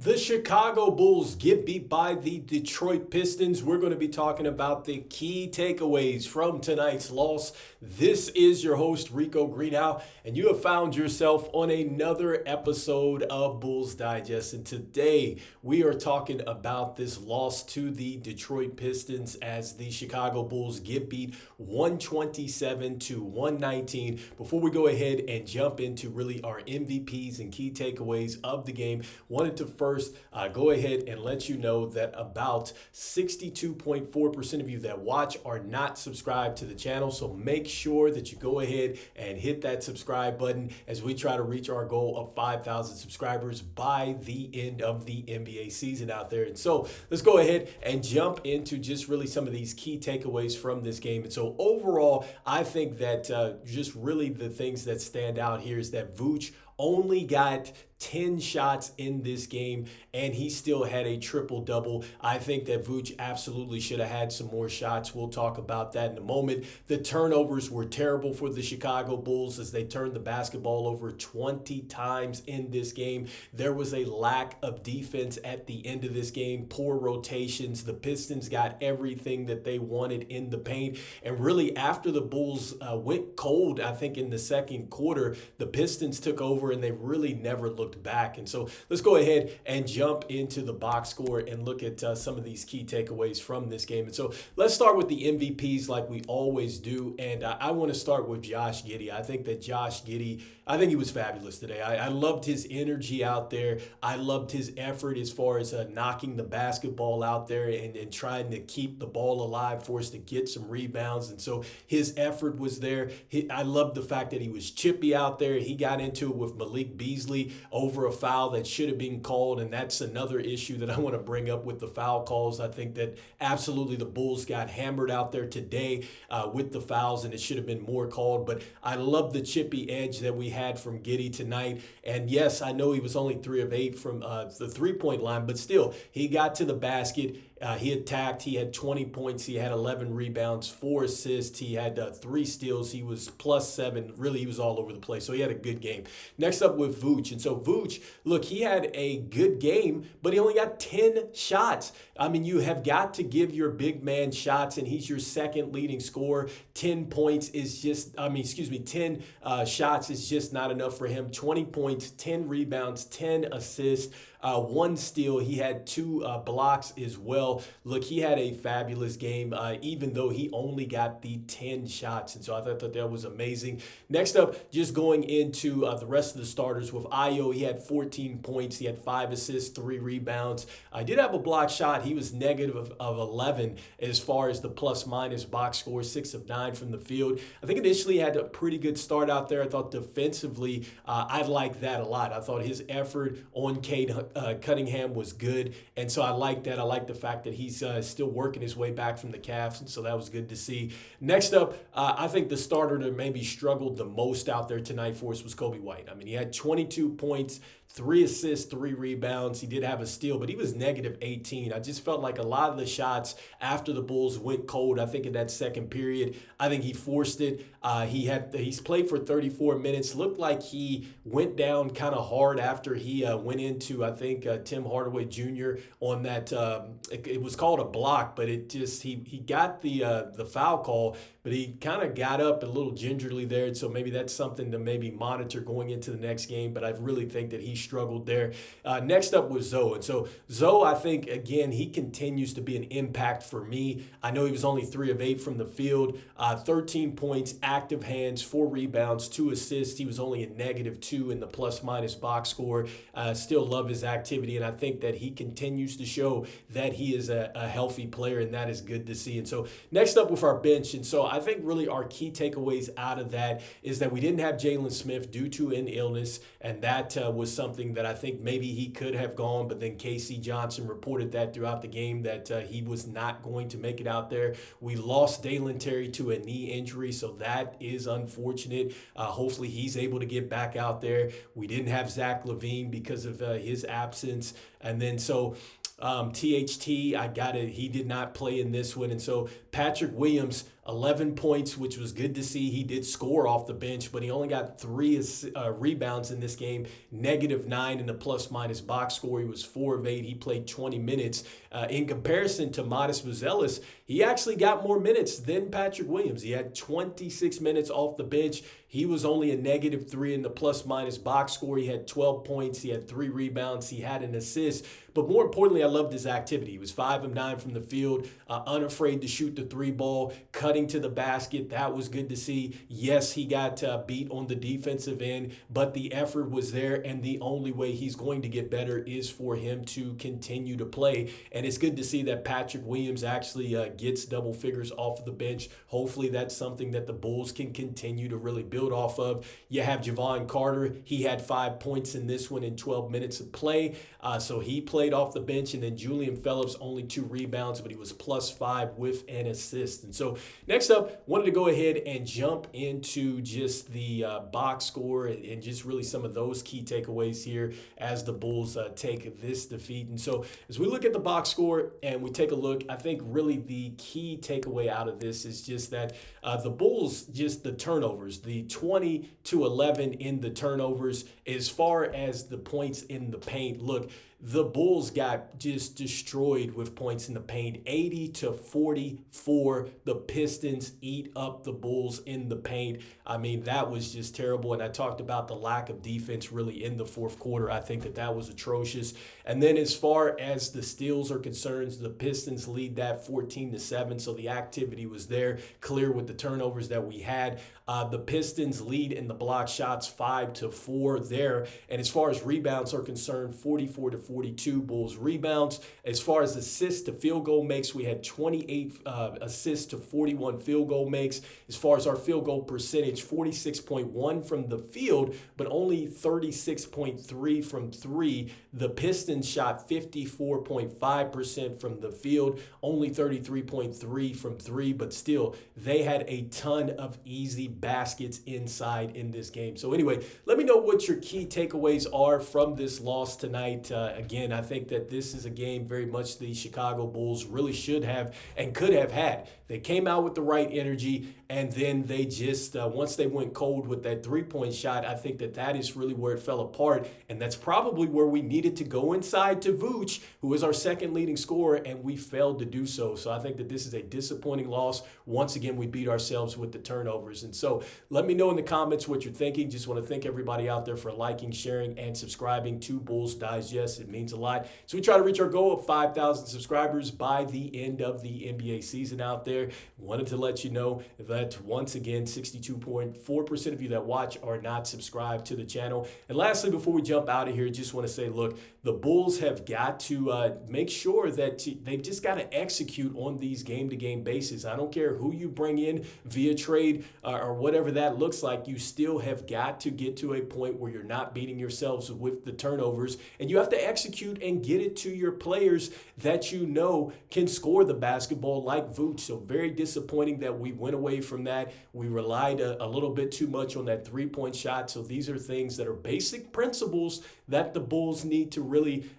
The Chicago Bulls get beat by the Detroit Pistons. We're going to be talking about the key takeaways from tonight's loss. This is your host, Rico Greenhowe, and you have found yourself on another episode of Bulls Digest. And today we are talking about this loss to the Detroit Pistons as the Chicago Bulls get beat 127 to 119. Before we go ahead and jump into really our MVPs and key takeaways of the game, wanted to first go ahead and let you know that about 62.4% of you that watch are not subscribed to the channel. So make sure that you go ahead and hit that subscribe button as we try to reach our goal of 5,000 subscribers by the end of the NBA season out there. And so let's go ahead and jump into just really some of these key takeaways from this game. And so overall, I think that just really the things that stand out here is that Vooch only got 10 shots in this game, and he still had a triple-double. I think that Vooch absolutely should have had some more shots. We'll talk about that in a moment. The turnovers were terrible for the Chicago Bulls as they turned the basketball over 20 times in this game. There was a lack of defense at the end of this game, poor rotations. The Pistons got everything that they wanted in the paint, and really after the Bulls went cold, I think in the second quarter, the Pistons took over and they really never looked back. And so let's go ahead and jump into the box score and look at some of these key takeaways from this game. And so let's start with the MVPs like we always do. And I want to start with Josh Giddey. I think that Josh Giddey, I think he was fabulous today. I loved his energy out there. I loved his effort as far as knocking the basketball out there and trying to keep the ball alive for us to get some rebounds. And so his effort was there. I loved the fact that he was chippy out there. He got into it with Malik Beasley over a foul that should have been called, and that's another issue that I want to bring up with the foul calls. I think that absolutely the Bulls got hammered out there today with the fouls, and it should have been more called, but I love the chippy edge that we had from Giddey tonight. And yes, I know he was only 3 of 8 from the three-point line, but still, he got to the basket. He attacked. He had 20 points. He had 11 rebounds, 4 assists. He had 3 steals. He was +7. Really, he was all over the place. So he had a good game. Next up with Vooch. And so Vooch, look, he had a good game, but he only got 10 shots. I mean, you have got to give your big man shots, and he's your second leading scorer. 10 points is just, 10 shots is just not enough for him. 20 points, 10 rebounds, 10 assists. 1 steal. He had 2 blocks as well. Look, he had a fabulous game, even though he only got the 10 shots. And so I thought that was amazing. Next up, just going into the rest of the starters with Ayo, he had 14 points. He had 5 assists, 3 rebounds. I did have a block shot. He was negative of 11 as far as the plus-minus box score, 6 of 9 from the field. I think initially he had a pretty good start out there. I thought defensively, I liked that a lot. I thought his effort on Cade Cunningham was good, and so I like that. I like the fact that he's still working his way back from the calves, and so that was good to see. Next up, I think the starter that maybe struggled the most out there tonight for us was Coby White. I mean, he had 22 points, 3 assists, 3 rebounds. He did have a steal, but he was negative 18. I just felt like a lot of the shots after the Bulls went cold, I think in that second period, I think he forced it. He's played for 34 minutes. Looked like he went down kind of hard after he went into, I think, Tim Hardaway Jr. on that. It was called a block, but it just he got the foul call, but he kind of got up a little gingerly there. And so maybe that's something to maybe monitor going into the next game. But I really think that he struggled there. Next up was Zoe. And so Zoe, I think, again, he continues to be an impact for me. I know he was only 3 of 8 from the field, 13 points, active hands, 4 rebounds, 2 assists. He was only a -2 in the plus-minus box score. Still love his activity, and I think that he continues to show that he is a healthy player, and that is good to see. And so next up with our bench, and so I think really our key takeaways out of that is that we didn't have Jalen Smith due to an illness, and that was something that I think maybe he could have gone, but then K.C. Johnson reported that throughout the game that he was not going to make it out there. We lost Dalen Terry to a knee injury, so that is unfortunate. Hopefully he's able to get back out there. We didn't have Zach Lavine because of his absence. And then so THT, he did not play in this one. And so Patrick Williams, 11 points, which was good to see. He did score off the bench, but he only got 3 rebounds in this game, -9 in the plus-minus box score. He was 4 of 8. He played 20 minutes. In comparison to Matas Buzelis, he actually got more minutes than Patrick Williams. He had 26 minutes off the bench. He was only a -3 in the plus-minus box score. He had 12 points. He had 3 rebounds. He had an assist. But more importantly, I loved his activity. He was 5 of 9 from the field, unafraid to shoot the 3 ball, cutting to the basket. That was good to see. Yes, he got beat on the defensive end, but the effort was there, and the only way he's going to get better is for him to continue to play. And it's good to see that Patrick Williams actually gets double figures off of the bench. Hopefully that's something that the Bulls can continue to really build off of. You have Jevon Carter. He had 5 points in this one in 12 minutes of play. So he played off the bench. And then Julian Phillips, only 2 rebounds, but he was +5 with an assist. And so next up, wanted to go ahead and jump into just the box score and just really some of those key takeaways here as the Bulls take this defeat. And so as we look at the box score and we take a look, I think really the key takeaway out of this is just that the Bulls, just the turnovers, the 20-11 in the turnovers. As far as the points in the paint, look, the Bulls got just destroyed with points in the paint, 80-44. The Pistons eat up the Bulls in the paint. I mean, that was just terrible. And I talked about the lack of defense really in the fourth quarter. I think that was atrocious. And then as far as the steals are concerned, the Pistons lead that 14-7. So the activity was there, clear with the turnovers that we had. The Pistons lead in the block shots 5-4 there. And as far as rebounds are concerned, 44-42 Bulls rebounds. As far as assists to field goal makes, we had 28 assists to 41 field goal makes. As far as our field goal percentage, 46.1 from the field, but only 36.3 from 3. The Pistons shot 54.5% from the field, only 33.3 from 3, but still, they had a ton of easy baskets inside in this game. So anyway, let me know what your key takeaways are from this loss tonight. Again, I think that this is a game very much the Chicago Bulls really should have and could have had. They came out with the right energy, and then they just, once they went cold with that three-point shot, I think that is really where it fell apart, and that's probably where we needed to go inside to Vooch, who is our second leading scorer, and we failed to do so. So I think that this is a disappointing loss. Once again, we beat ourselves with the turnovers. And so let me know in the comments what you're thinking. Just want to thank everybody out there for liking, sharing, and subscribing to Bulls Digest. It means a lot. So we try to reach our goal of 5,000 subscribers by the end of the NBA season out there. Wanted to let you know that once again, 62.4% of you that watch are not subscribed to the channel. And lastly, before we jump out of here, just want to say, look, the Bulls have got to make sure that they've just got to execute on these game-to-game basis. I don't care who you bring in via trade or whatever that looks like. You still have got to get to a point where you're not beating yourselves with the turnovers, and you have to execute and get it to your players that you know can score the basketball like Vooch. So very disappointing that we went away from that. We relied a little bit too much on that three-point shot. So these are things that are basic principles that the Bulls need to really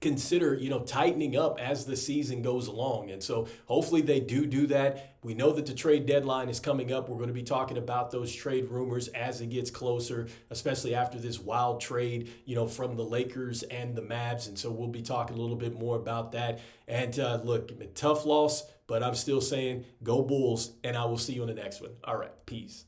consider, tightening up as the season goes along. And so hopefully they do that. We know that the trade deadline is coming up. We're going to be talking about those trade rumors as it gets closer, especially after this wild trade, from the Lakers and the Mavs. And so we'll be talking a little bit more about that. And look, tough loss, but I'm still saying go Bulls, and I will see you in the next one. All right, peace.